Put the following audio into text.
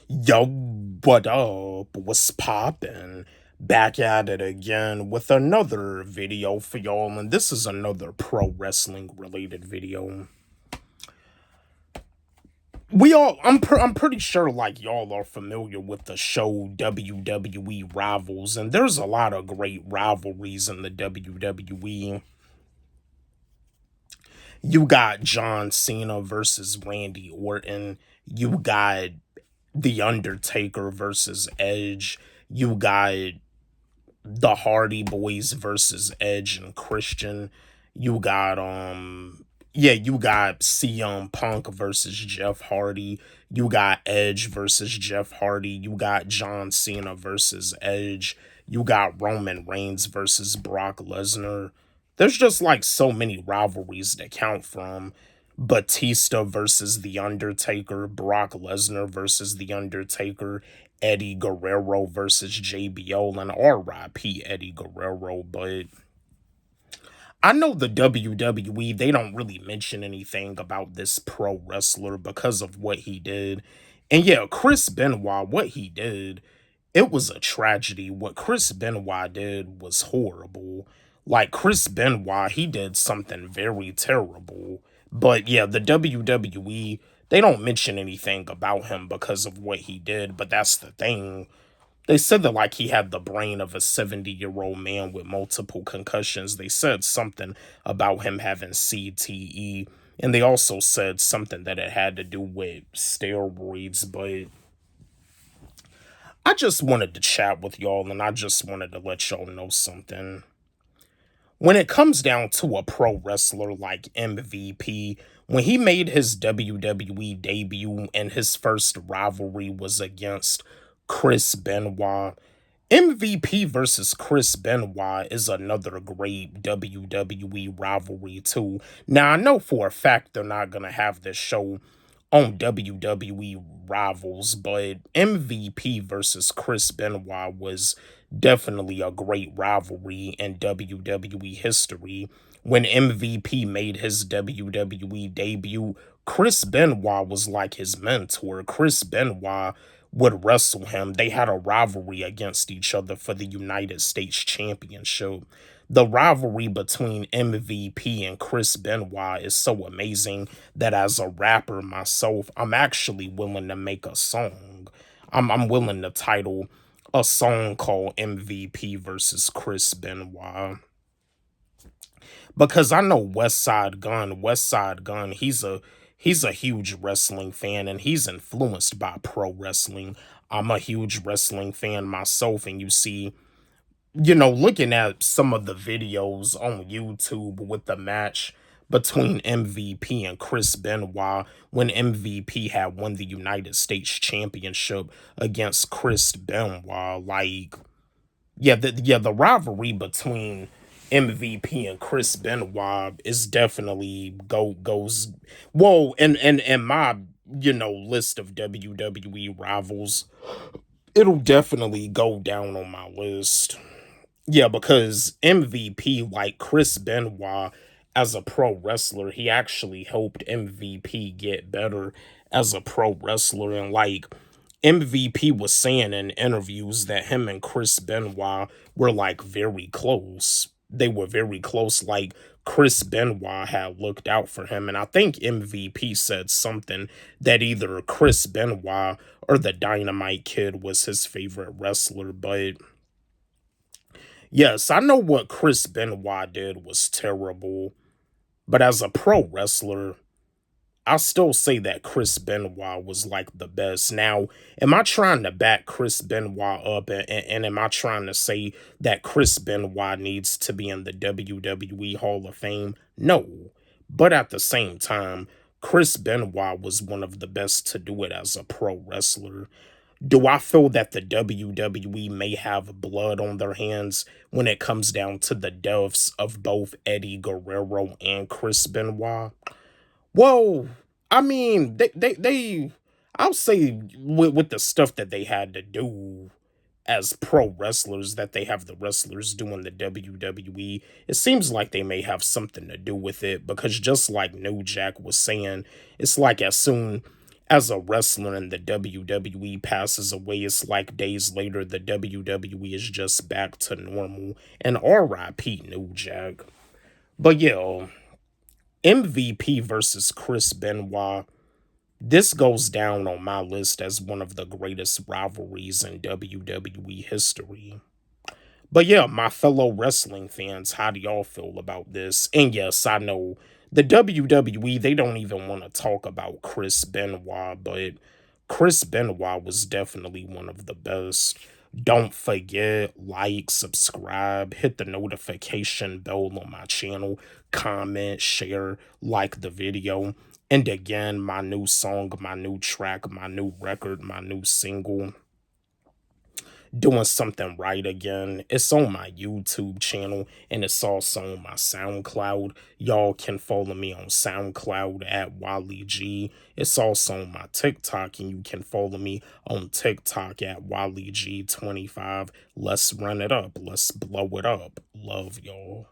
Yo, what up? What's poppin'? Back at it again with another video for y'all, and this is another pro wrestling related video. I'm pretty sure like y'all are familiar with the show WWE Rivals, and there's a lot of great rivalries in the WWE. You got John Cena versus Randy Orton. You got The Undertaker versus Edge. You got the Hardy Boys versus Edge and Christian. You got you got CM Punk versus Jeff Hardy. You got Edge versus Jeff Hardy. You got John Cena versus Edge. You got Roman Reigns versus Brock Lesnar. There's just like so many rivalries to count from. Batista versus The Undertaker, Brock Lesnar versus The Undertaker, Eddie Guerrero versus JBL, and RIP Eddie Guerrero. But I know the WWE, they don't really mention anything about this pro wrestler because of what he did. And yeah, Chris Benoit, what he did, it was a tragedy. What Chris Benoit did was horrible. Like Chris Benoit, he did something very terrible. But yeah, the WWE, they don't mention anything about him because of what he did, but that's the thing. They said that like he had the brain of a 70-year-old man with multiple concussions. They said something about him having CTE. And they also said something that it had to do with steroids, but I just wanted to chat with y'all and I just wanted to let y'all know something. When it comes down to a pro wrestler like MVP, when he made his WWE debut and his first rivalry was against Chris Benoit, MVP versus Chris Benoit is another great WWE rivalry too. Now I know for a fact they're not gonna have this show on WWE Rivals, but MVP versus Chris Benoit was definitely a great rivalry in WWE history. When MVP made his WWE debut, Chris Benoit was like his mentor. Chris Benoit would wrestle him. They had a rivalry against each other for the United States Championship. The rivalry between MVP and Chris Benoit is so amazing that as a rapper myself, I'm actually willing to make a song. I'm willing to title a song called MVP versus Chris Benoit. Because I know West Side Gun, he's a huge wrestling fan and he's influenced by pro wrestling. I'm a huge wrestling fan myself, and you see, looking at some of the videos on YouTube with the match between MVP and Chris Benoit when MVP had won the United States Championship against Chris Benoit, like the rivalry between MVP and Chris Benoit is definitely goes whoa and my list of WWE rivals, it'll definitely go down on my list. Yeah, because MVP, like Chris Benoit, as a pro wrestler, he actually helped MVP get better as a pro wrestler. And like MVP was saying in interviews that him and Chris Benoit were like very close. They were very close. Like Chris Benoit had looked out for him. And I think MVP said something that either Chris Benoit or the Dynamite Kid was his favorite wrestler. But yes, I know what Chris Benoit did was terrible, but as a pro wrestler, I'll still say that Chris Benoit was like the best. Now, am I trying to back Chris Benoit up and am I trying to say that Chris Benoit needs to be in the WWE Hall of Fame? No. But at the same time, Chris Benoit was one of the best to do it as a pro wrestler. Do I feel that the WWE may have blood on their hands when it comes down to the deaths of both Eddie Guerrero and Chris Benoit? Well, I mean, I'll say with the stuff that they had to do as pro wrestlers that they have the wrestlers doing the WWE, it seems like they may have something to do with it because just like New Jack was saying, it's like As a wrestler in the WWE passes away, it's like days later the WWE is just back to normal. And RIP New Jack. But yeah, MVP versus Chris Benoit. This goes down on my list as one of the greatest rivalries in WWE history. But yeah, my fellow wrestling fans, how do y'all feel about this? And yes, I know the WWE, they don't even want to talk about Chris Benoit, but Chris Benoit was definitely one of the best. Don't forget, like, subscribe, hit the notification bell on my channel, comment, share, like the video. And again, my new song, my new track, my new record, my new single, doing something right again. It's on my YouTube channel and it's also on my SoundCloud. Y'all can follow me on SoundCloud at Wally G. It's also on my TikTok and you can follow me on TikTok at Wally G 25. Let's run it up. Let's blow it up. Love y'all.